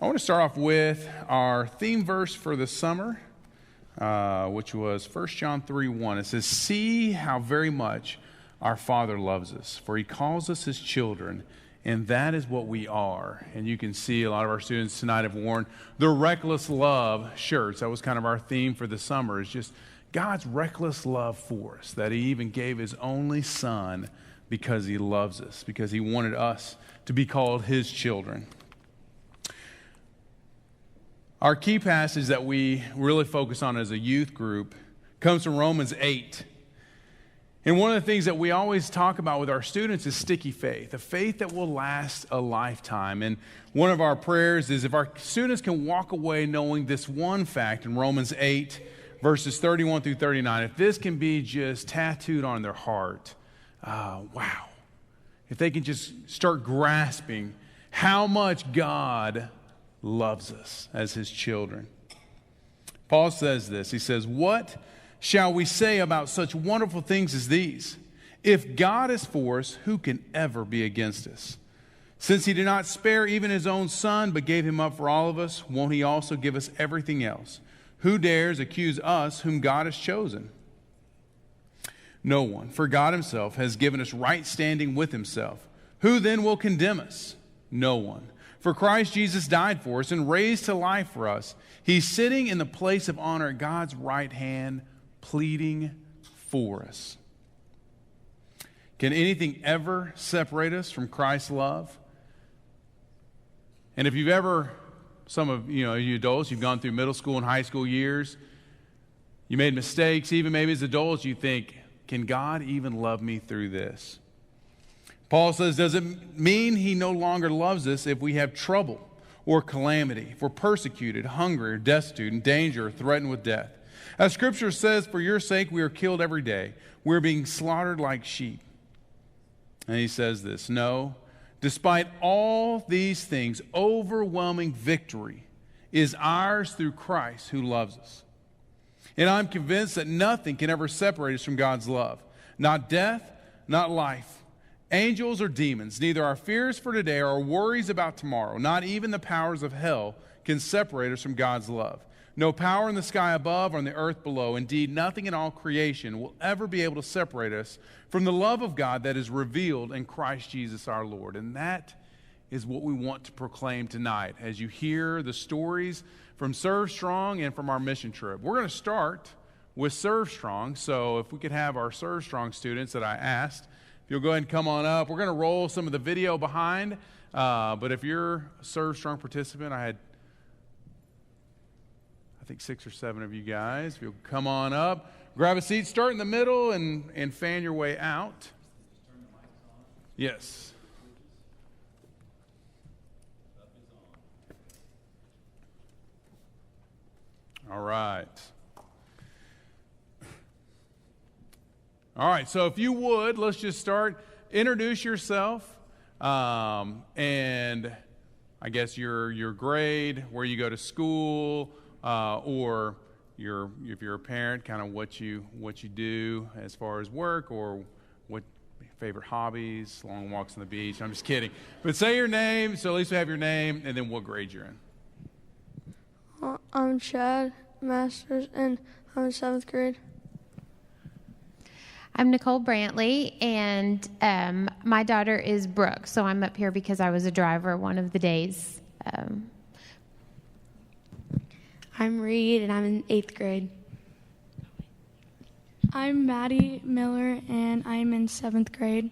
I want to start off with our theme verse for the summer, which was 1 John 3:1. It says, "See how very much our Father loves us, for he calls us his children, and that is what we are." And you can see a lot of our students tonight have worn the reckless love shirts. That was kind of our theme for the summer, is just God's reckless love for us, that he even gave his only son because he loves us, because he wanted us to be called his children. Our key passage that we really focus on as a youth group comes from Romans 8. And one of the things that we always talk about with our students is sticky faith, a faith that will last a lifetime. And one of our prayers is if our students can walk away knowing this one fact in Romans 8, verses 31 through 39, if this can be just tattooed on their heart, wow. If they can just start grasping how much God loves us as his children. Paul says this. He says, "What shall we say about such wonderful things as these? If God is for us, who can ever be against us? Since he did not spare even his own son, but gave him up for all of us, won't he also give us everything else? Who dares accuse us whom God has chosen? No one, for God himself has given us right standing with himself. Who then will condemn us? No one. For Christ Jesus died for us and raised to life for us. He's sitting in the place of honor at God's right hand, pleading for us." Can anything ever separate us from Christ's love? And if you've ever, some of you adults, you've gone through middle school and high school years, you made mistakes, even maybe as adults, you think, can God even love me through this? Paul says, does it mean he no longer loves us if we have trouble or calamity, if we're persecuted, hungry, or destitute, in danger, or threatened with death? As Scripture says, for your sake we are killed every day. We're being slaughtered like sheep. And he says this, no, despite all these things, overwhelming victory is ours through Christ who loves us. And I'm convinced that nothing can ever separate us from God's love. Not death, not life, angels or demons, neither our fears for today or our worries about tomorrow, not even the powers of hell can separate us from God's love. No power in the sky above or on the earth below, indeed nothing in all creation will ever be able to separate us from the love of God that is revealed in Christ Jesus our Lord. And that is what we want to proclaim tonight as you hear the stories from Serve Strong and from our mission trip. We're going to start with Serve Strong, so if we could have our Serve Strong students that I asked, if you'll go ahead and come on up. We're going to roll some of the video behind, but if you're a Serve Strong participant, I think 6 or 7 of you guys. If you'll come on up, grab a seat, start in the middle, and fan your way out. Yes. All right. All right, so if you would, let's just start. Introduce yourself, and I guess your grade, where you go to school, or if you're a parent, kind of what you do as far as work, or what favorite hobbies, long walks on the beach. I'm just kidding. But say your name, so at least we have your name, and then what grade you're in. I'm Chad Masters, and I'm in 7th grade. I'm Nicole Brantley, and my daughter is Brooke, so I'm up here because I was a driver one of the days. I'm Reed, and I'm in 8th grade. I'm Maddie Miller, and I'm in 7th grade.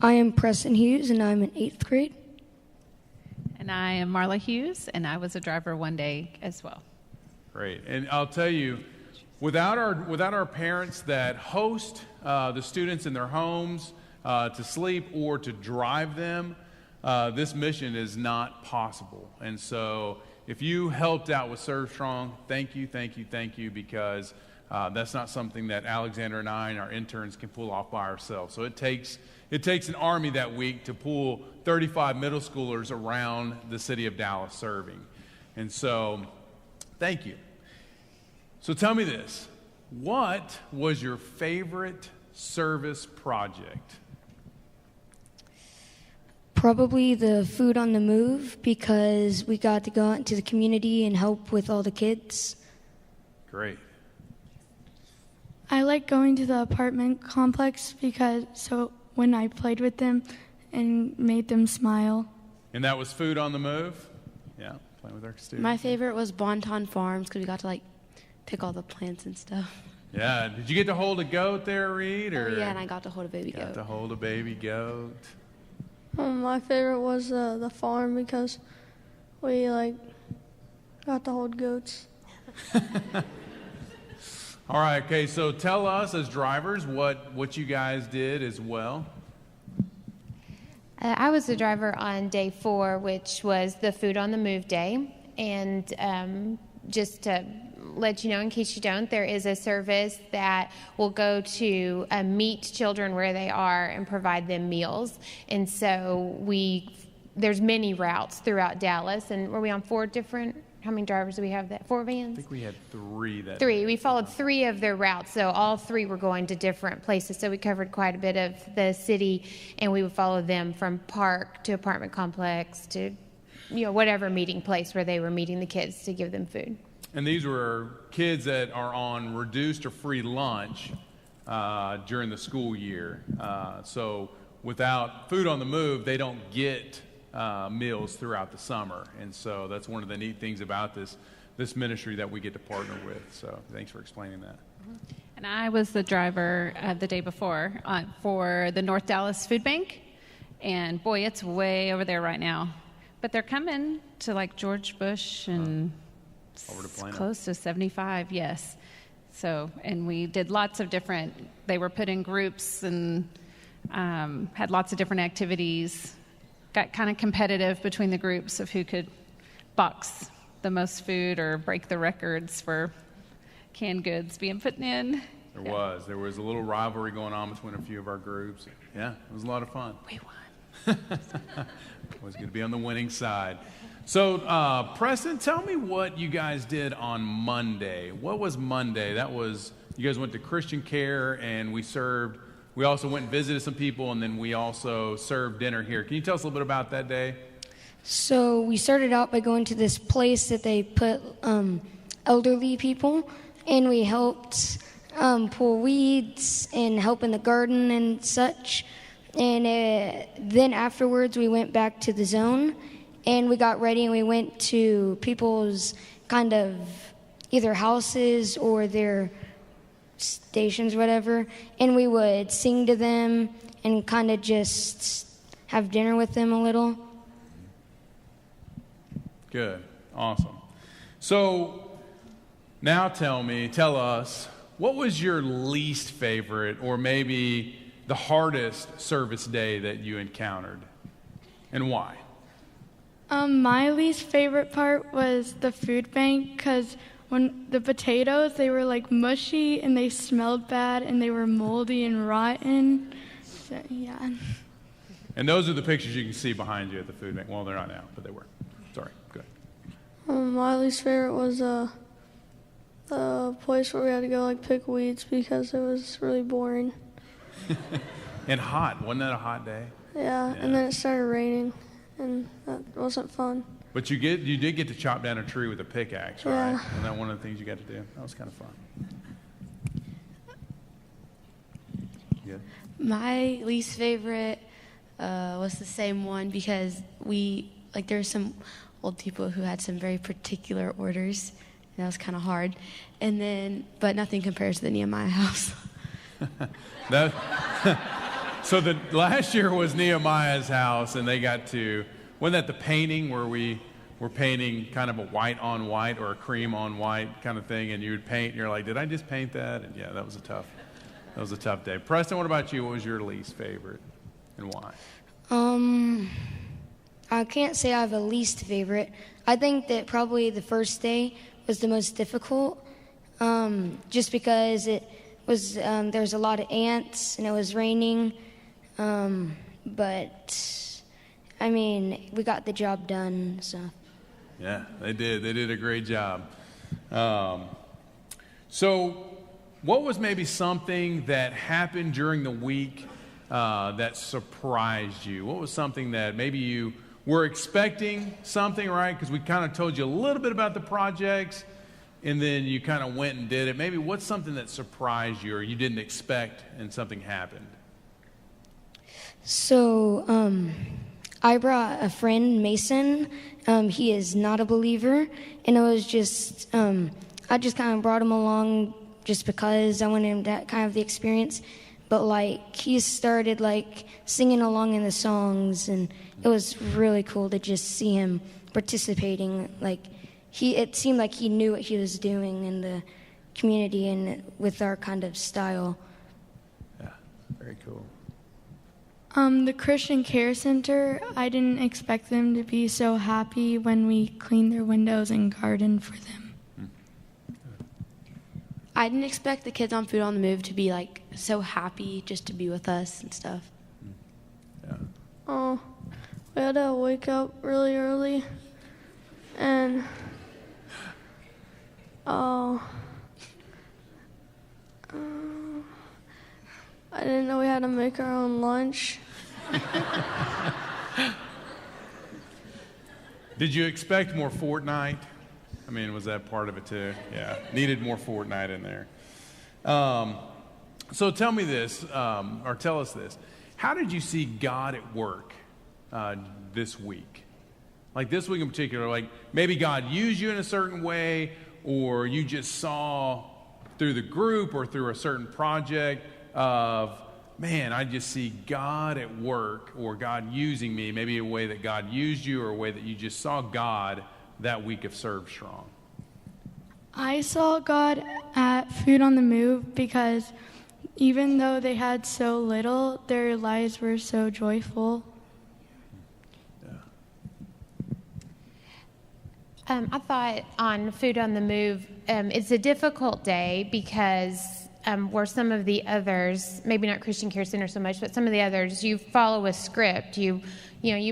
I am Preston Hughes, and I'm in 8th grade. And I am Marla Hughes, and I was a driver one day as well. Great. And I'll tell you, without our parents that host the students in their homes to sleep or to drive them, this mission is not possible. And so if you helped out with Serve Strong, thank you, because that's not something that Alexander and I and our interns can pull off by ourselves. So it takes an army that week to pull 35 middle schoolers around the city of Dallas serving. And so, thank you. So tell me this, what was your favorite service project? Probably the food on the move, because we got to go out into the community and help with all the kids. Great. I like going to the apartment complex so when I played with them and made them smile. And that was food on the move? Yeah, playing with our students. My favorite was Bonton Farms because we got to pick all the plants and stuff. Yeah. Did you get to hold a goat there, Reed? Or Oh, yeah, and I got to hold a baby got goat. to hold a baby goat. My favorite was the farm because we got to hold goats. All right, okay, so tell us as drivers what you guys did as well. I was the driver on day 4, which was the food on the move day. And just to let you know, in case you don't, there is a service that will go to meet children where they are and provide them meals. And so there's many routes throughout Dallas. And were we on 4 different? How many drivers do we have? 4 vans? I think we had 3 that 3. day. We followed 3 of their routes, so all 3 were going to different places. So we covered quite a bit of the city, and we would follow them from park to apartment complex to, whatever meeting place where they were meeting the kids to give them food. And these were kids that are on reduced or free lunch during the school year. So without food on the move, they don't get meals throughout the summer. And so that's one of the neat things about this ministry that we get to partner with. So thanks for explaining that. And I was the driver the day before for the North Dallas Food Bank. And boy, it's way over there right now. But they're coming to George Bush and Over to Plano. close to 75, yes. So, and we did lots of they were put in groups and had lots of different activities. Got kind of competitive between the groups of who could box the most food or break the records for canned goods being put in. There was a little rivalry going on between a few of our groups. Yeah, it was a lot of fun. We won. It was good to be on the winning side. So, Preston, tell me what you guys did on Monday. What was Monday? You guys went to Christian Care, and we also went and visited some people, and then we also served dinner here. Can you tell us a little bit about that day? So we started out by going to this place that they put elderly people, and we helped pull weeds and help in the garden and such. And then afterwards we went back to the zone, and we got ready and we went to people's kind of either houses or their stations or whatever, and we would sing to them and kind of just have dinner with them a little. Good. Awesome. So now tell us, what was your least favorite or maybe the hardest service day that you encountered, and why? My least favorite part was the food bank because when the potatoes, they were mushy and they smelled bad and they were moldy and rotten. So, yeah. And those are the pictures you can see behind you at the food bank. Well, they're not now, but they were. Sorry. Good. My least favorite was the place where we had to go pick weeds because it was really boring. And hot. Wasn't that a hot day? Yeah, and then it started raining, and that wasn't fun. But you did get to chop down a tree with a pickaxe, right? Yeah. Wasn't that one of the things you got to do? That was kind of fun. Good. My least favorite was the same one because there were some old people who had some very particular orders, and that was kind of hard. But nothing compares to the Nehemiah house. So the last year was Nehemiah's house, and they got to, wasn't that the painting where we were painting kind of a white on white or a cream on white kind of thing, and you would paint, and you're like, did I just paint that? And yeah, that was a tough day. Preston, what about you? What was your least favorite, and why? I can't say I have a least favorite. I think that probably the first day was the most difficult, just because it was there was a lot of ants and it was raining, but I mean we got the job done. So Yeah, they did. They did a great job. So, what was maybe something that happened during the week that surprised you? What was something that maybe you were expecting something, right? Because we kind of told you a little bit about the projects, and then you kind of went and did it. Maybe what's something that surprised you or you didn't expect and something happened? So, I brought a friend, Mason. He is not a believer, and I just kind of brought him along just because I wanted him to kind of have the experience. But he started singing along in the songs, and it was really cool to just see him participating. It seemed like he knew what he was doing in the community and with our kind of style. Yeah, very cool. The Christian Care Center, I didn't expect them to be so happy when we cleaned their windows and gardened for them. I didn't expect the kids on Food on the Move to be so happy just to be with us and stuff. Yeah. Oh, we had to wake up really early, and I didn't know we had to make our own lunch. Did you expect more Fortnite? I mean, was that part of it too? Yeah, needed more Fortnite in there. So tell me this, or tell us this. How did you see God at work this week? This week in particular, maybe God used you in a certain way, or you just saw through the group or through a certain project of, man, I just see God at work or God using me, maybe a way that God used you or a way that you just saw God that week of Serve Strong. I saw God at Food on the Move because even though they had so little, their lives were so joyful. I thought on Food on the Move, it's a difficult day because where some of the others, maybe not Christian Care Center so much, but some of the others, you follow a script. You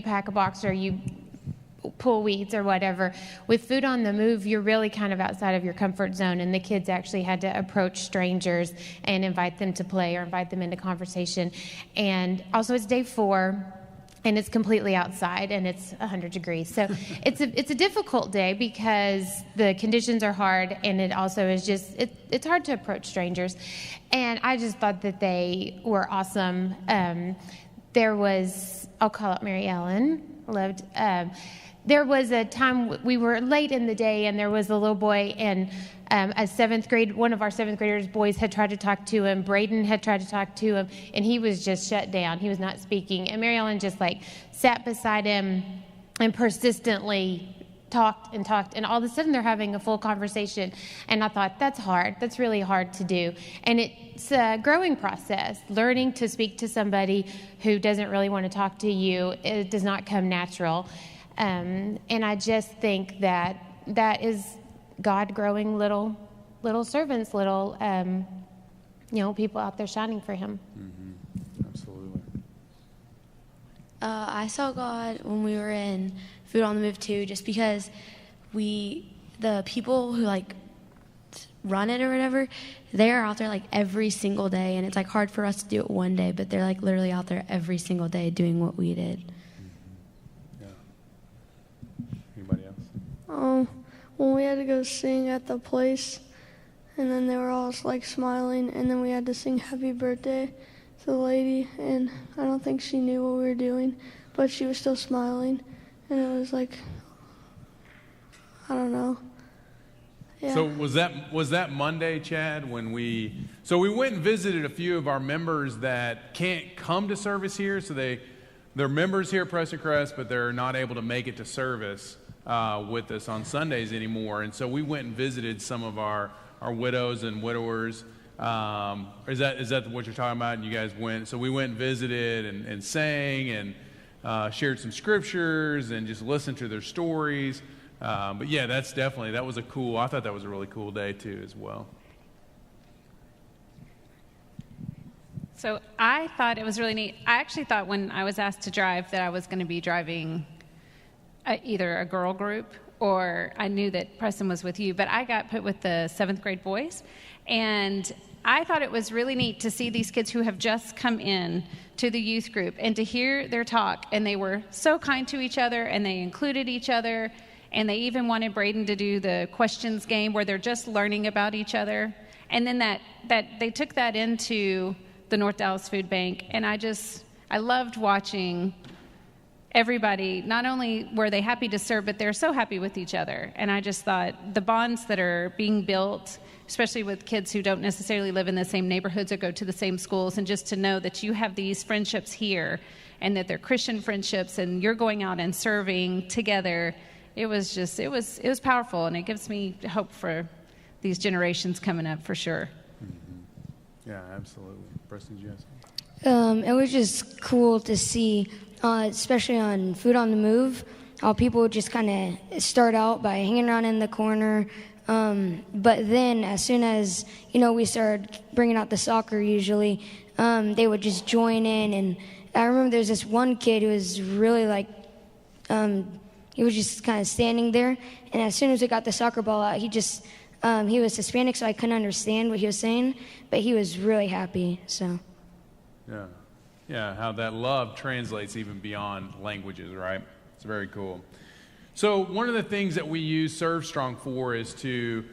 pack a box or you pull weeds or whatever. With Food on the Move, you're really kind of outside of your comfort zone, and the kids actually had to approach strangers and invite them to play or invite them into conversation. And also, it's day 4. And it's completely outside, and it's 100 degrees. So it's a difficult day because the conditions are hard, and it also is it's hard to approach strangers. And I just thought that they were awesome. There was, I'll call out Mary Ellen, loved. There was a time we were late in the day, and there was a little boy, and one of our 7th graders boys had tried to talk to him. Braden had tried to talk to him, and he was just shut down. He was not speaking. And Mary Ellen just sat beside him and persistently talked, and all of a sudden they're having a full conversation. And I thought, that's hard. That's really hard to do. And it's a growing process. Learning to speak to somebody who doesn't really want to talk to you, it does not come natural. And I just think that is God growing little servants, little people out there shining for Him. Mm-hmm. Absolutely. I saw God when we were in Food on the Move too, just because the people who run it or whatever, they're out there every single day, and it's hard for us to do it one day, but they're literally out there every single day doing what we did. Anybody else? When we had to go sing at the place, and then they were all smiling, and then we had to sing happy birthday to the lady, and I don't think she knew what we were doing, but she was still smiling, and it was I don't know. Yeah. So was that Monday, Chad, when we went and visited a few of our members that can't come to service here, so they're members here at Prestoncrest, but they're not able to make it to service with us on Sundays anymore. And so we went and visited some of our widows and widowers. Is that what you're talking about? And you guys went, so we went and visited and sang and shared some scriptures and just listened to their stories. But yeah, that was I thought that was a really cool day too as well. So I thought it was really neat. I actually thought when I was asked to drive that I was going to be driving either a girl group or I knew that Preston was with you, but I got put with the 7th grade boys. And I thought it was really neat to see these kids who have just come in to the youth group and to hear their talk, and they were so kind to each other, and they included each other, and they even wanted Braden to do the questions game where they're just learning about each other. And then that they took that into the North Dallas Food Bank, and I loved watching everybody. Not only were they happy to serve, but they're so happy with each other. And I just thought the bonds that are being built, especially with kids who don't necessarily live in the same neighborhoods or go to the same schools, and just to know that you have these friendships here and that they're Christian friendships and you're going out and serving together, it was powerful, and it gives me hope for these generations coming up for sure. Mm-hmm. Yeah, absolutely. Preston, did you have something? It was just cool to see, especially on Food on the Move, how people would just kind of start out by hanging around in the corner. But then as soon as, we started bringing out the soccer usually, they would just join in. And I remember there's this one kid who was really he was just kind of standing there. And as soon as we got the soccer ball out, he was Hispanic, so I couldn't understand what he was saying, but he was really happy, so. Yeah, how that love translates even beyond languages, right? It's very cool. So one of the things that we use Serve Strong for is to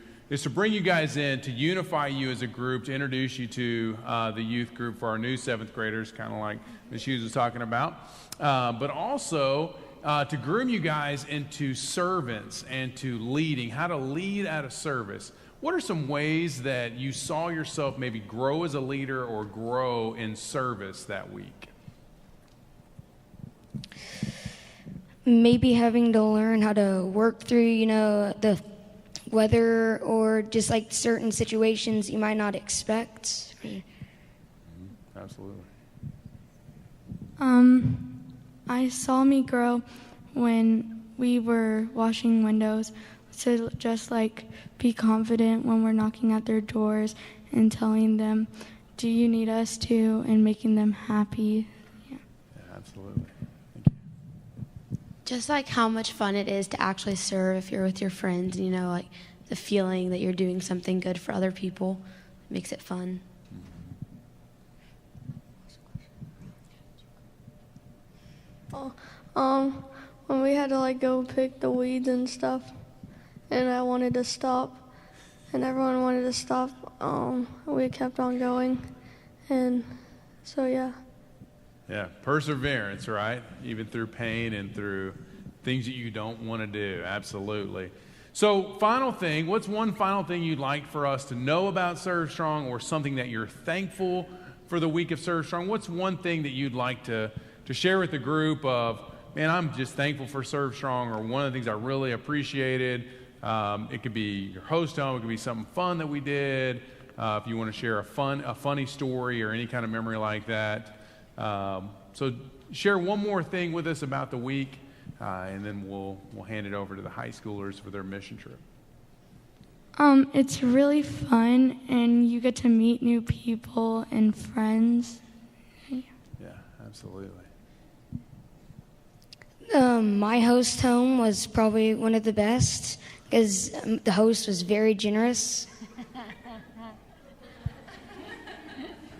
bring you guys in, to unify you as a group, to introduce you to the youth group for our new 7th graders, kind of like Ms. Hughes was talking about, but also to groom you guys into servants and to leading, how to lead at a service. What are some ways that you saw yourself maybe grow as a leader or grow in service that week? Maybe having to learn how to work through, the weather or just like certain situations you might not expect. Absolutely. I saw me grow when we were washing windows. To just be confident when we're knocking at their doors and telling them, do you need us to, and making them happy. Yeah, absolutely. Thank you. Just how much fun it is to actually serve if you're with your friends, the feeling that you're doing something good for other people makes it fun. When we had to go pick the weeds and stuff, and I wanted to stop, and everyone wanted to stop, we kept on going, and so yeah. Yeah, perseverance, right? Even through pain and through things that you don't want to do, absolutely. So final thing, what's one final thing you'd like for us to know about Serve Strong, or something that you're thankful for the week of Serve Strong? What's one thing that you'd like to share with the group of, man, I'm just thankful for Serve Strong, or one of the things I really appreciated? It could be your host home, it could be something fun that we did. If you want to share a funny story or any kind of memory like that. So share one more thing with us about the week, and then we'll hand it over to the high schoolers for their mission trip. It's really fun, and you get to meet new people and friends. Yeah, absolutely. My host home was probably one of the best because the host was very generous.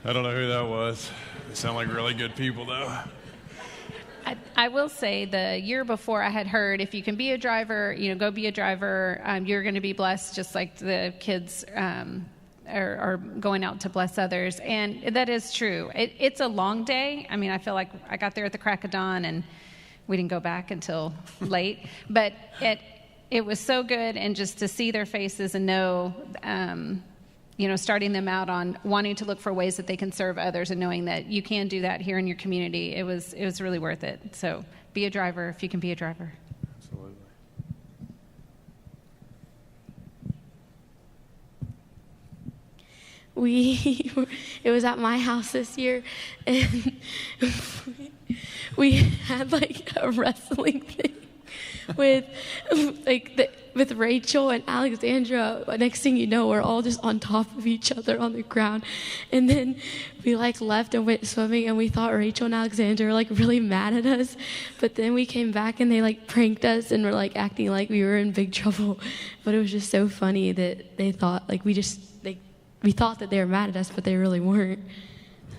I don't know who that was. They sound like really good people, though. I will say the year before I had heard, if you can be a driver, go be a driver. You're going to be blessed just like the kids are going out to bless others. And that is true. It's a long day. I mean, I feel like I got there at the crack of dawn and we didn't go back until late. But it was so good, and just to see their faces and know, starting them out on wanting to look for ways that they can serve others, and knowing that you can do that here in your community, it was really worth it. So be a driver if you can be a driver. Absolutely. It was at my house this year, and we had a wrestling thing with with Rachel and Alexandra. Next thing you know, we're all just on top of each other on the ground, and then we left and went swimming, and we thought Rachel and Alexandra were really mad at us, but then we came back and they pranked us and were acting like we were in big trouble. But it was just so funny that they thought we just we thought that they were mad at us, but they really weren't.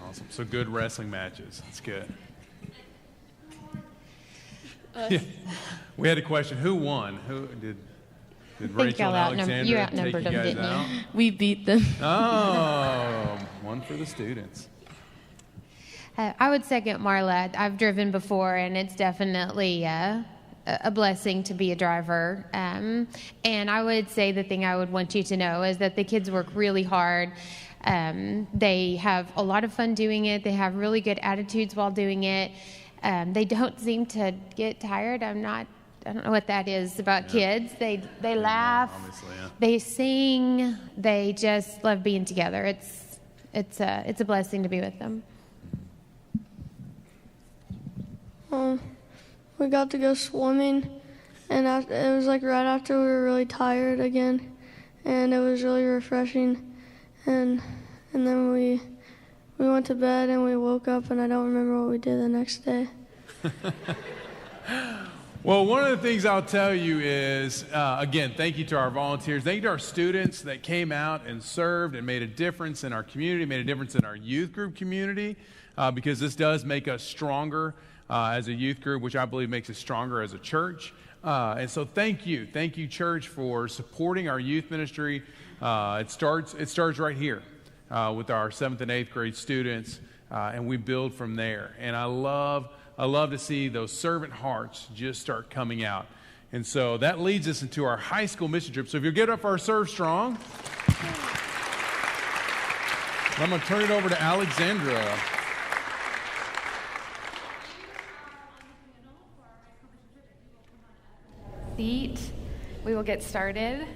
Awesome. So good wrestling matches. That's good. Yeah. We had a question. Who won? Who did Rachel and Alexandra take you guys out? We beat them. Oh, one for the students. I would second Marla. I've driven before, and it's definitely a blessing to be a driver. And I would say the thing I would want you to know is that the kids work really hard. They have a lot of fun doing it. They have really good attitudes while doing it. They don't seem to get tired. I don't know what that is about kids. They laugh, they sing, they just love being together. It's a blessing to be with them. We got to go swimming, and it was like right after we were really tired again, and it was really refreshing. And then we went to bed and we woke up, and I don't remember what we did the next day. Well, one of the things I'll tell you is, again, thank you to our volunteers. Thank you to our students that came out and served and made a difference in our community, made a difference in our youth group community, because this does make us stronger as a youth group, which I believe makes us stronger as a church. And so thank you, church, for supporting our youth ministry. It starts right here with our 7th and 8th grade students, and we build from there. And I love to see those servant hearts just start coming out. And so that leads us into our high school mission trip. So if you'll get up for our Serve Strong, I'm going to turn it over to Alexandra. Seat. We will get started.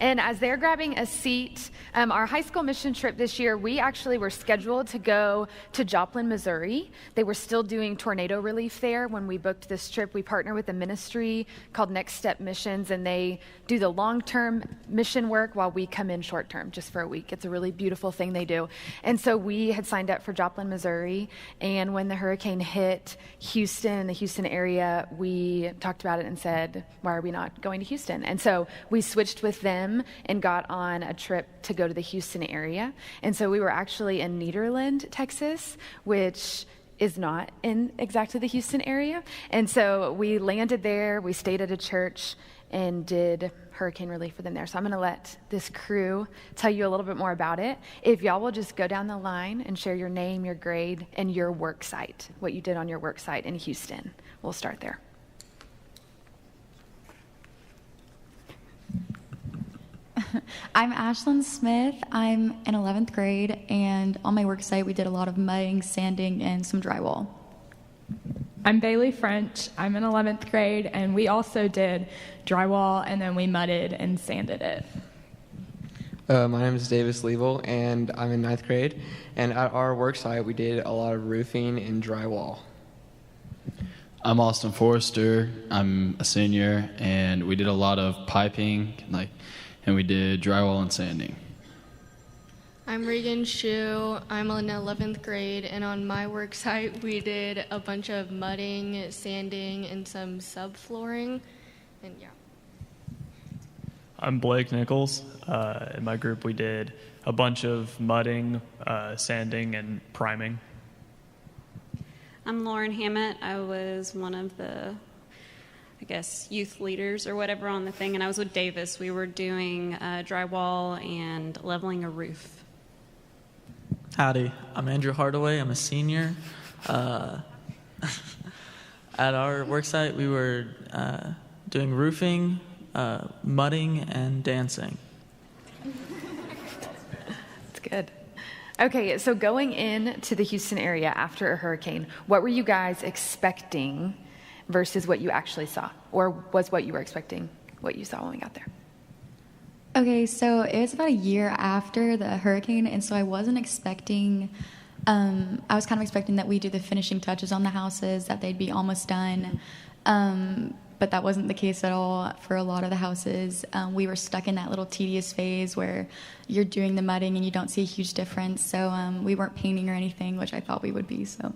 And as they're grabbing a seat, our high school mission trip this year, we actually were scheduled to go to Joplin, Missouri. They were still doing tornado relief there when we booked this trip. We partner with a ministry called Next Step Missions, and they do the long-term mission work while we come in short-term, just for a week. It's a really beautiful thing they do. And so we had signed up for Joplin, Missouri, and when the hurricane hit Houston and the Houston area, we talked about it and said, why are we not going to Houston? And so we switched with them and got on a trip to go to the Houston area. And so we were actually in Nederland, Texas, which is not in exactly the Houston area. And so we landed there, we stayed at a church, and did hurricane relief for them there. So I'm going to let this crew tell you a little bit more about it. If y'all will just go down the line and share your name, your grade, and your work site, what you did on your work site in Houston. We'll start there. I'm Ashlyn Smith. I'm in 11th grade, and on my work site we did a lot of mudding, sanding, and some drywall. I'm Bailey French. I'm in 11th grade, and we also did drywall, and then we mudded and sanded it. My name is Davis Level, and I'm in 9th grade, and at our work site we did a lot of roofing and drywall. I'm Austin Forrester. I'm a senior, and we did a lot of piping, and we did drywall and sanding. I'm Regan Shu. I'm in 11th grade, and on my work site, we did a bunch of mudding, sanding, and some subflooring, and yeah. I'm Blake Nichols. In my group, we did a bunch of mudding, sanding, and priming. I'm Lauren Hammett. I was one of the youth leaders or whatever on the thing, and I was with Davis. We were doing drywall and leveling a roof. Howdy, I'm Andrew Hardaway. I'm a senior. At our work site, we were doing roofing, mudding, and dancing. That's good. Okay, so going into the Houston area after a hurricane, what were you guys expecting versus what you actually saw? Or was what you were expecting what you saw when we got there? Okay, so it was about a year after the hurricane, and so I wasn't expecting, I was kind of expecting that we do the finishing touches on the houses, that they'd be almost done, but that wasn't the case at all for a lot of the houses. We were stuck in that little tedious phase where you're doing the mudding and you don't see a huge difference, so we weren't painting or anything, which I thought we would be, so.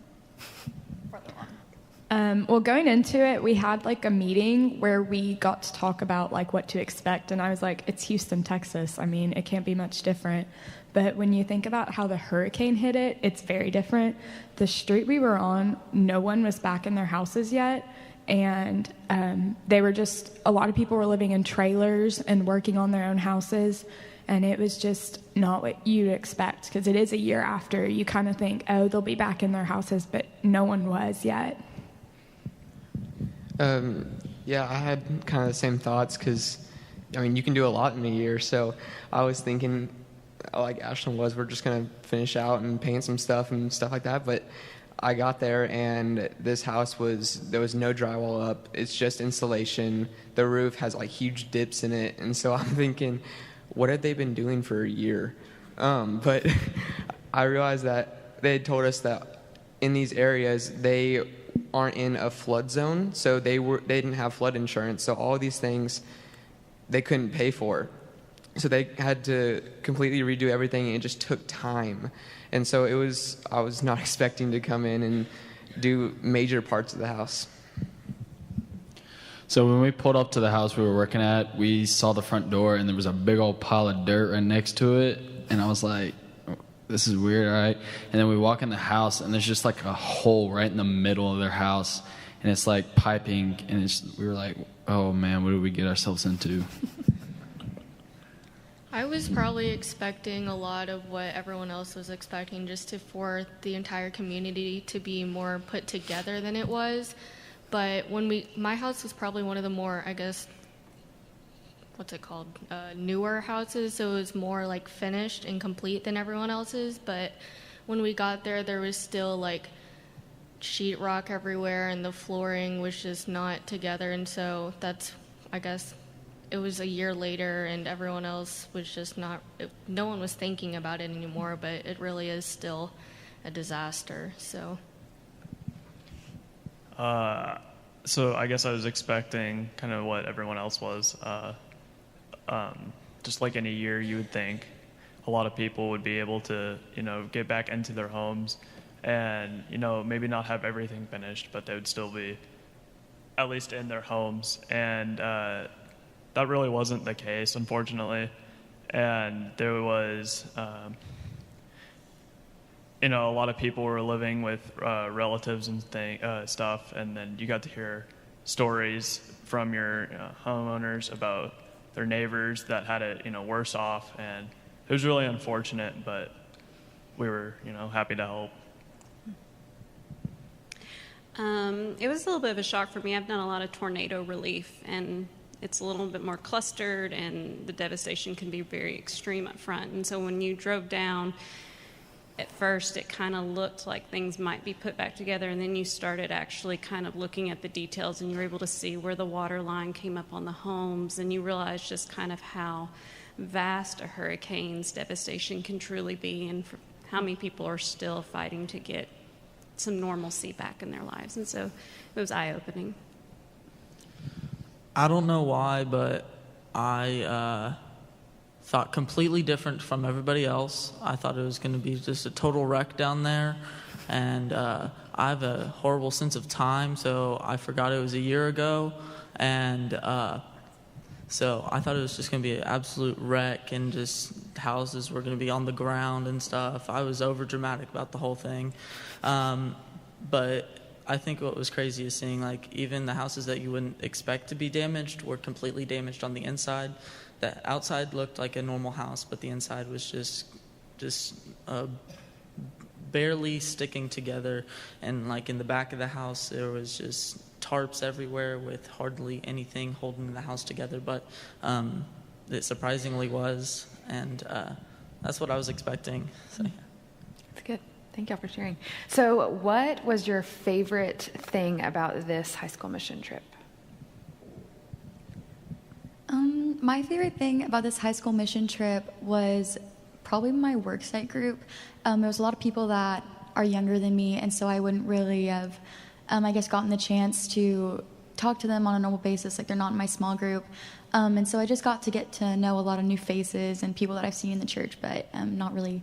Well, going into it, we had like a meeting where we got to talk about like what to expect. And I was like, it's Houston, Texas. I mean, it can't be much different. But when you think about how the hurricane hit it, it's very different. The street we were on, no one was back in their houses yet. And they were just, a lot of people were living in trailers and working on their own houses. And it was just not what you'd expect, because it is a year after. You kind of think, oh, they'll be back in their houses, but no one was yet. Yeah, I had kind of the same thoughts because, I mean, you can do a lot in a year. So I was thinking, like Ashlyn was, we're just going to finish out and paint some stuff and stuff like that. But I got there and this house there was no drywall up. It's just insulation. The roof has like huge dips in it. And so I'm thinking, what had they been doing for a year? But I realized that they had told us that in these areas, they aren't in a flood zone, so they didn't have flood insurance. So all of these things they couldn't pay for. So they had to completely redo everything, and it just took time. And so I was not expecting to come in and do major parts of the house. So when we pulled up to the house we were working at, we saw the front door, and there was a big old pile of dirt right next to it. And I was like, this is weird, all right? And then we walk in the house, and there's just like a hole right in the middle of their house. And it's like piping, and we were like, oh, man, what did we get ourselves into? I was probably expecting a lot of what everyone else was expecting, just for the entire community to be more put together than it was. But my house was probably one of the more, I guess, newer houses, so it was more like finished and complete than everyone else's. But when we got there was still like sheetrock everywhere, and the flooring was just not together. And so I guess it was a year later, and everyone else was just no one was thinking about it anymore, but it really is still a disaster. So I guess I was expecting kind of what everyone else was. Just like in a year, you would think a lot of people would be able to, get back into their homes and, maybe not have everything finished, but they would still be at least in their homes. And that really wasn't the case, unfortunately. And there was, a lot of people were living with relatives and stuff, and then you got to hear stories from your homeowners about their neighbors that had it, worse off, and it was really unfortunate, but we were, happy to help. It was a little bit of a shock for me. I've done a lot of tornado relief, and it's a little bit more clustered, and the devastation can be very extreme up front. And so when you drove down, at first it kind of looked like things might be put back together, and then you started actually kind of looking at the details, and you were able to see where the water line came up on the homes, and you realized just kind of how vast a hurricane's devastation can truly be, and for how many people are still fighting to get some normalcy back in their lives. And so it was eye-opening. I don't know why, but I thought completely different from everybody else. I thought it was going to be just a total wreck down there. And I have a horrible sense of time, so I forgot it was a year ago. And so I thought it was just going to be an absolute wreck, and just houses were going to be on the ground and stuff. I was over dramatic about the whole thing. But I think what was crazy is seeing, like, even the houses that you wouldn't expect to be damaged were completely damaged on the inside. The outside looked like a normal house, but the inside was just barely sticking together. And like in the back of the house, there was just tarps everywhere with hardly anything holding the house together. But it surprisingly was, and that's what I was expecting. So, yeah. That's good. Thank y'all for sharing. So what was your favorite thing about this high school mission trip? My favorite thing about this high school mission trip was probably my worksite group. There was a lot of people that are younger than me, and so I wouldn't really have, gotten the chance to talk to them on a normal basis. Like, they're not in my small group. And so I just got to get to know a lot of new faces and people that I've seen in the church, but not really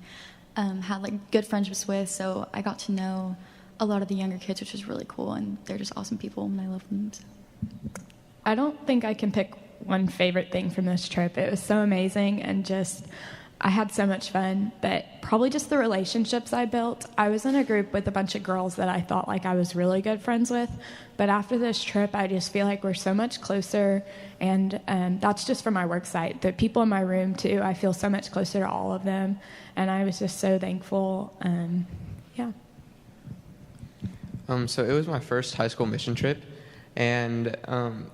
had like good friendships with. So I got to know a lot of the younger kids, which was really cool, and they're just awesome people, and I love them. So. I don't think I can pick one favorite thing from this trip. It was so amazing, and just I had so much fun, but probably just the relationships I built. I was in a group with a bunch of girls that I thought like I was really good friends with, but after this trip, I just feel like we're so much closer, and that's just from my work site. The people in my room, too, I feel so much closer to all of them, and I was just so thankful. Yeah. So it was my first high school mission trip, and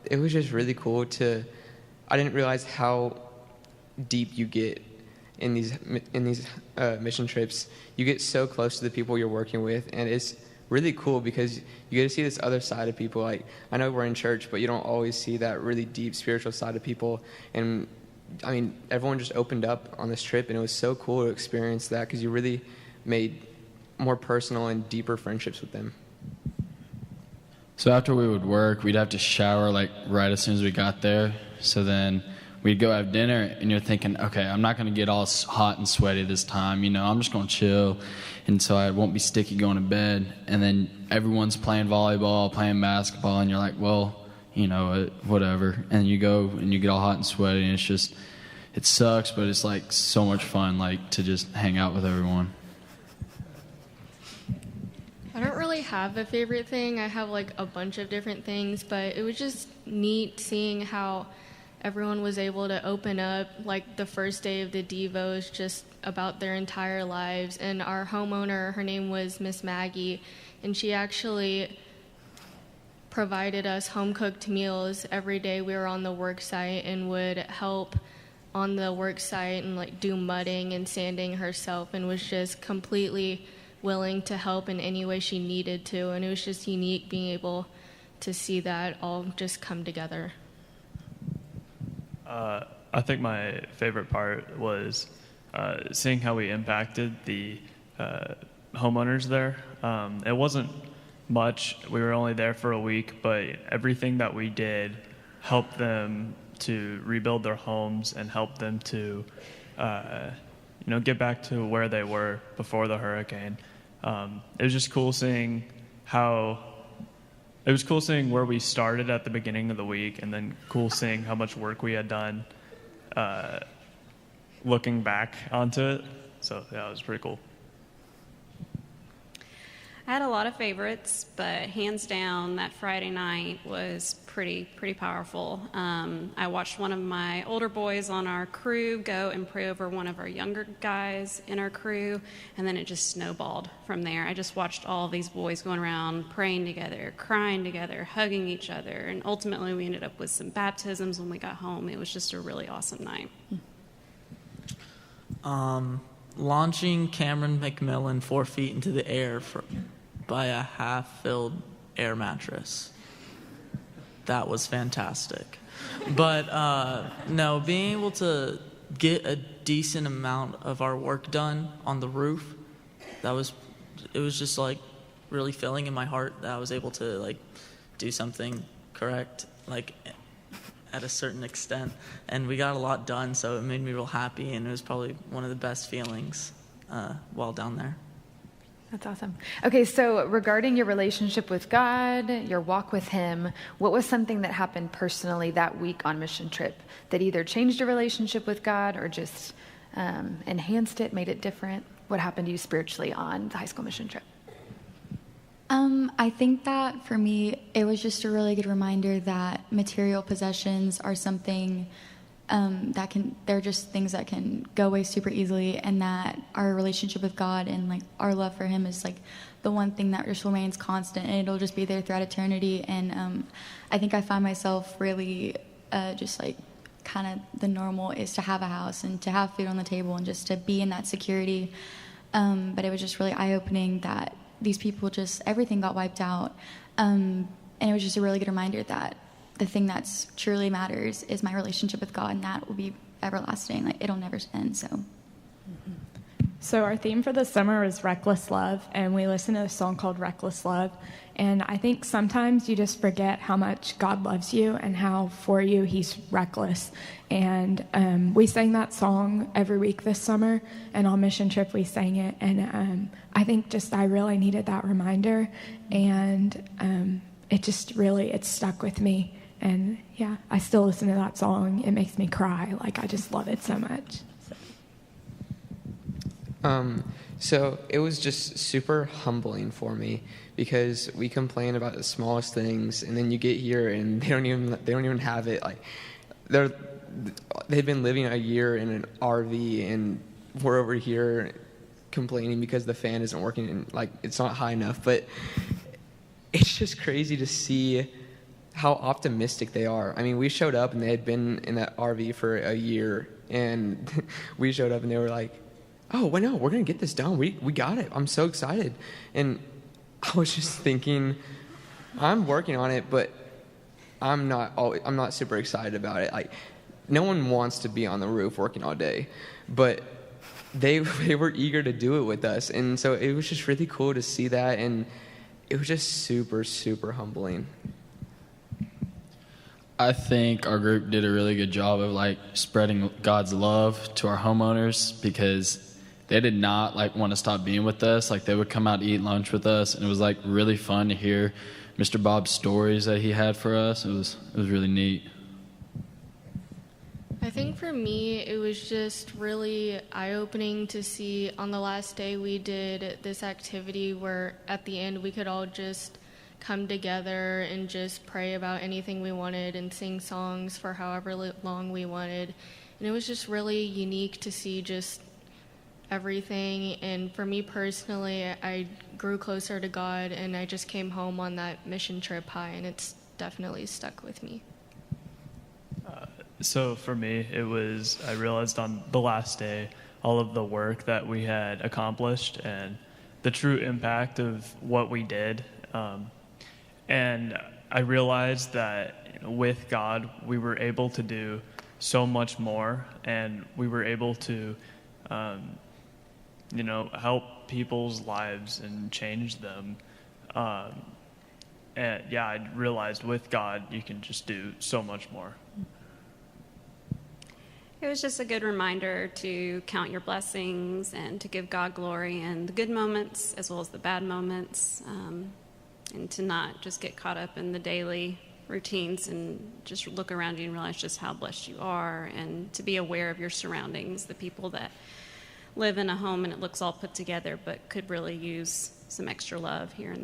it was just really cool I didn't realize how deep you get in these mission trips. You get so close to the people you're working with, and it's really cool because you get to see this other side of people. Like, I know we're in church, but you don't always see that really deep spiritual side of people. And I mean, everyone just opened up on this trip, and it was so cool to experience that because you really made more personal and deeper friendships with them. So after we would work, we'd have to shower like right as soon as we got there. So then we'd go have dinner, and you're thinking, okay, I'm not going to get all hot and sweaty this time. I'm just going to chill, and so I won't be sticky going to bed. And then everyone's playing volleyball, playing basketball, and you're like, well, whatever. And you go and you get all hot and sweaty, and it sucks, but it's like so much fun, like to just hang out with everyone. I don't really have a favorite thing. I have like a bunch of different things, but it was just neat seeing how everyone was able to open up. Like the first day of the Devos, just about their entire lives. And our homeowner, her name was Miss Maggie, and she actually provided us home-cooked meals every day we were on the work site, and would help on the work site and like do mudding and sanding herself, and was just completely willing to help in any way she needed to. And it was just unique being able to see that all just come together. I think my favorite part was seeing how we impacted the homeowners there. It wasn't much. We were only there for a week, but everything that we did helped them to rebuild their homes and help them to get back to where they were before the hurricane. It was just cool seeing where we started at the beginning of the week, and then cool seeing how much work we had done looking back onto it. So yeah, it was pretty cool. I had a lot of favorites, but hands down, that Friday night was pretty powerful. I watched one of my older boys on our crew go and pray over one of our younger guys in our crew, and then it just snowballed from there. I just watched all these boys going around praying together, crying together, hugging each other, and ultimately we ended up with some baptisms when we got home. It was just a really awesome night. Launching Cameron McMillan 4 feet into the air by a half-filled air mattress. That was fantastic. But no, being able to get a decent amount of our work done on the roof, it was just like really filling in my heart that I was able to like do something correct, like at a certain extent. And we got a lot done, so it made me real happy, and it was probably one of the best feelings while down there. That's awesome. Okay, so regarding your relationship with God, your walk with Him, what was something that happened personally that week on mission trip that either changed your relationship with God or just enhanced it, made it different? What happened to you spiritually on the high school mission trip? I think that for me, it was just a really good reminder that material possessions are something they're just things that can go away super easily, and that our relationship with God and like our love for Him is like the one thing that just remains constant, and it'll just be there throughout eternity. And I think I find myself really just like kind of the normal is to have a house and to have food on the table and just to be in that security. But it was just really eye-opening that these people just everything got wiped out, and it was just a really good reminder that the thing that's truly matters is my relationship with God, and that will be everlasting. Like, it'll never end. So So our theme for the summer is Reckless Love, and we listened to a song called Reckless Love. And I think sometimes you just forget how much God loves you and how for you he's reckless. And we sang that song every week this summer, and on mission trip we sang it. And I think just I really needed that reminder, and it stuck with me. And yeah, I still listen to that song. It makes me cry. Like, I just love it so much. So it was just super humbling for me because we complain about the smallest things, and then you get here and they don't even have it. Like they've been living a year in an RV, and we're over here complaining because the fan isn't working and like it's not high enough. But it's just crazy to see how optimistic they are. I mean, we showed up and they had been in that RV for a year, and we showed up and they were like, oh, well, no, we're going to get this done. We got it. I'm so excited. And I was just thinking, I'm working on it, but I'm not super excited about it. Like, no one wants to be on the roof working all day, but they were eager to do it with us. And so it was just really cool to see that, and it was just super, super humbling. I think our group did a really good job of like spreading God's love to our homeowners, because they did not like want to stop being with us. Like, they would come out to eat lunch with us, and it was like really fun to hear Mr. Bob's stories that he had for us. It was really neat. I think for me, it was just really eye-opening to see on the last day we did this activity where at the end we could all just come together and just pray about anything we wanted and sing songs for however long we wanted. And it was just really unique to see just everything. And for me personally, I grew closer to God, and I just came home on that mission trip high, and it's definitely stuck with me. So for me, I realized on the last day all of the work that we had accomplished and the true impact of what we did. And I realized that with God, we were able to do so much more, and we were able to, help people's lives and change them. And yeah, I realized with God, you can just do so much more. It was just a good reminder to count your blessings and to give God glory in the good moments as well as the bad moments, and to not just get caught up in the daily routines and just look around you and realize just how blessed you are, and to be aware of your surroundings, the people that live in a home and it looks all put together but could really use some extra love here and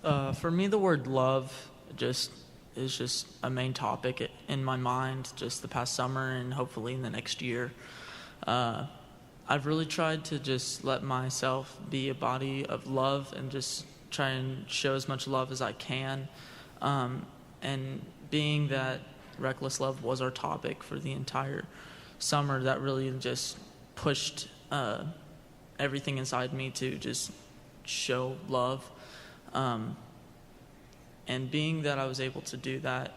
there. For me, the word love is just a main topic in my mind just the past summer and hopefully in the next year. I've really tried to just let myself be a body of love and just try and show as much love as I can. And being that reckless love was our topic for the entire summer, that really just pushed everything inside me to just show love. And being that I was able to do that,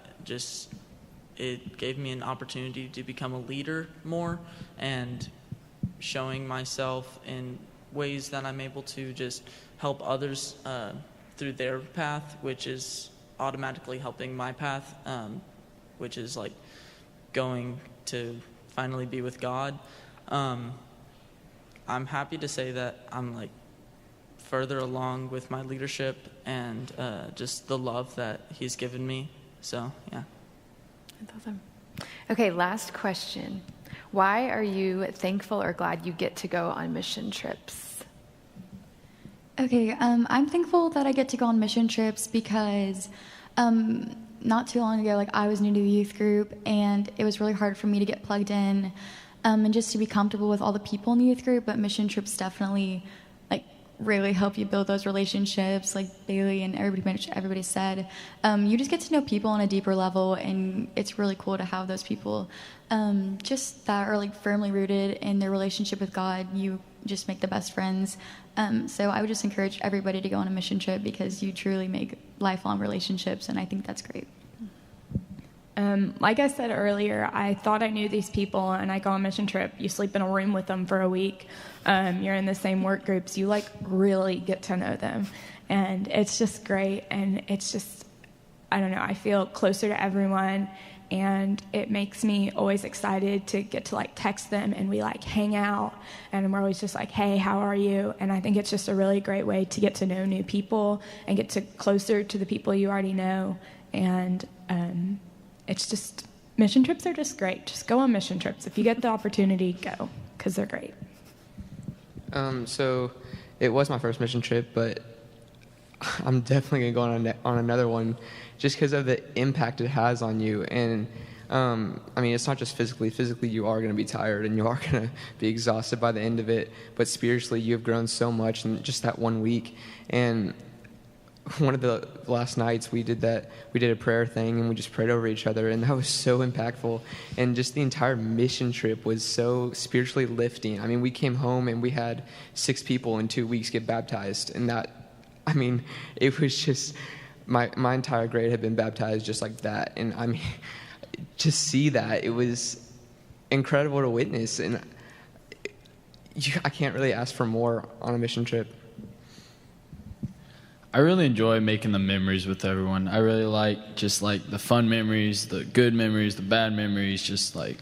it gave me an opportunity to become a leader more, and showing myself in ways that I'm able to just help others through their path, which is automatically helping my path, which is like going to finally be with God. I'm happy to say that I'm like further along with my leadership and just the love that he's given me. So, yeah. That's awesome. Okay, last question. Why are you thankful or glad you get to go on mission trips? Okay, I'm thankful that I get to go on mission trips because not too long ago, I was new to the youth group, and it was really hard for me to get plugged in and just to be comfortable with all the people in the youth group, but mission trips definitely really help you build those relationships, like Bailey and everybody said. You just get to know people on a deeper level, and it's really cool to have those people just that are firmly rooted in their relationship with God. You just make the best friends. So I would just encourage everybody to go on a mission trip because you truly make lifelong relationships, and I think that's great. Like I said earlier, I thought I knew these people, and I go on a mission trip. You sleep in a room with them for a week. You're in the same work groups. You like really get to know them, and it's just great. And it's just, I don't know, I feel closer to everyone, and it makes me always excited to get to like text them, and we like hang out, and we're always just like, hey, how are you? And I think it's just a really great way to get to know new people and get to closer to the people you already know. And it's just, mission trips are just great. Just go on mission trips. If you get the opportunity, go, because they're great. So it was my first mission trip, but I'm definitely going to go on another one just because of the impact it has on you. And I mean, it's not just physically. Physically, you are going to be tired and you are going to be exhausted by the end of it. But spiritually, you have grown so much in just that 1 week. And one of the last nights we did a prayer thing, and we just prayed over each other, and that was so impactful. And just the entire mission trip was so spiritually lifting. I mean, we came home and we had 6 people in 2 weeks get baptized, and that, I mean, it was just, my entire grade had been baptized just like that. And I mean, just see that, it was incredible to witness, and I can't really ask for more on a mission trip. I really enjoy making the memories with everyone. I really like just like the fun memories, the good memories, the bad memories, just like,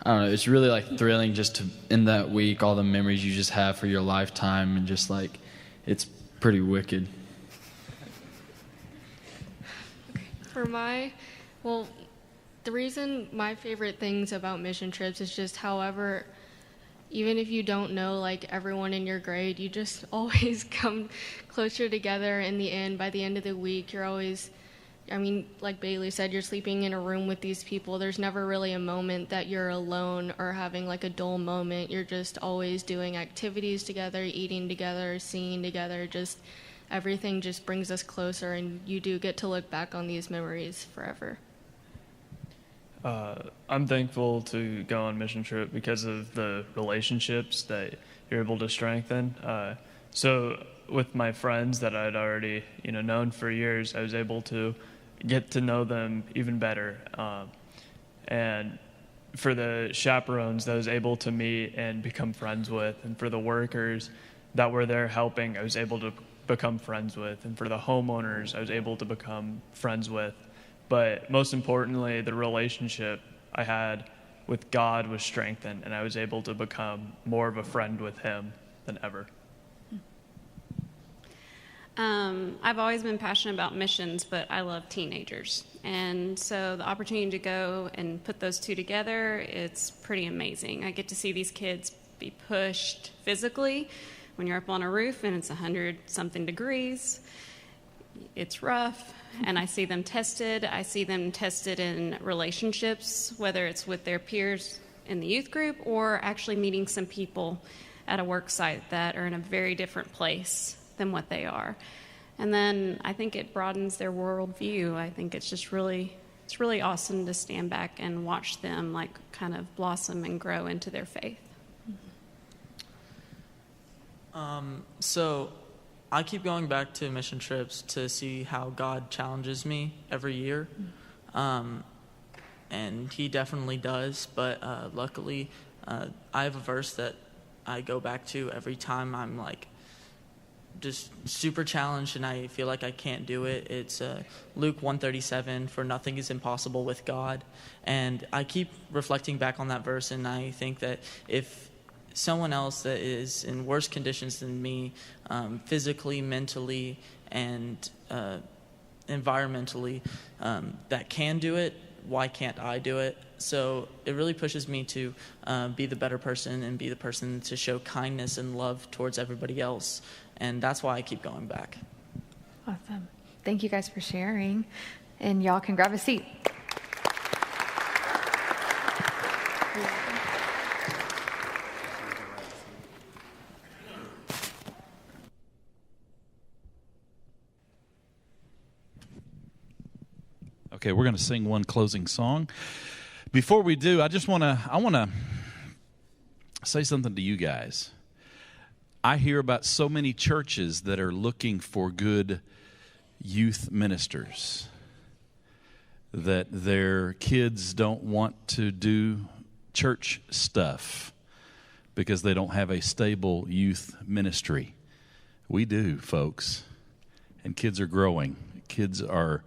I don't know, it's really like thrilling just to, in that week, all the memories you just have for your lifetime, and just like, it's pretty wicked. The reason my favorite things about mission trips is just however, even if you don't know like everyone in your grade, you just always come closer together in the end. By the end of the week, you're always, I mean, like Bailey said, you're sleeping in a room with these people. There's never really a moment that you're alone or having like a dull moment. You're just always doing activities together, eating together, singing together. Just everything just brings us closer, and you do get to look back on these memories forever. I'm thankful to go on mission trip because of the relationships that you're able to strengthen. So with my friends that I'd already known for years, I was able to get to know them even better. And for the chaperones that I was able to meet and become friends with, and for the workers that were there helping, I was able to become friends with, and for the homeowners I was able to become friends with. But most importantly, the relationship I had with God was strengthened, and I was able to become more of a friend with Him than ever. I've always been passionate about missions, but I love teenagers. And so the opportunity to go and put those two together, it's pretty amazing. I get to see these kids be pushed physically when you're up on a roof and it's 100-something degrees. It's rough. And I see them tested. I see them tested in relationships, whether it's with their peers in the youth group or actually meeting some people at a work site that are in a very different place than what they are. And then I think it broadens their worldview. I think it's just really awesome to stand back and watch them like kind of blossom and grow into their faith. So I keep going back to mission trips to see how God challenges me every year. And He definitely does, but luckily I have a verse that I go back to every time I'm like just super challenged and I feel like I can't do it. It's Luke 1:37, for nothing is impossible with God. And I keep reflecting back on that verse, and I think that if someone else that is in worse conditions than me, physically, mentally, and environmentally, that can do it, why can't I do it? So it really pushes me to be the better person and be the person to show kindness and love towards everybody else. And that's why I keep going back. Awesome. Thank you guys for sharing. And y'all can grab a seat. Okay, we're going to sing one closing song. Before we do, I want to say something to you guys. I hear about so many churches that are looking for good youth ministers. that their kids don't want to do church stuff because they don't have a stable youth ministry. We do, folks. And kids are growing. Kids are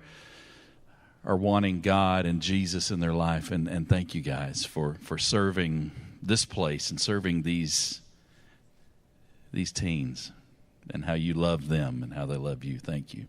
wanting God and Jesus in their life. And thank you guys for serving this place and serving these teens and how you love them and how they love you. Thank you.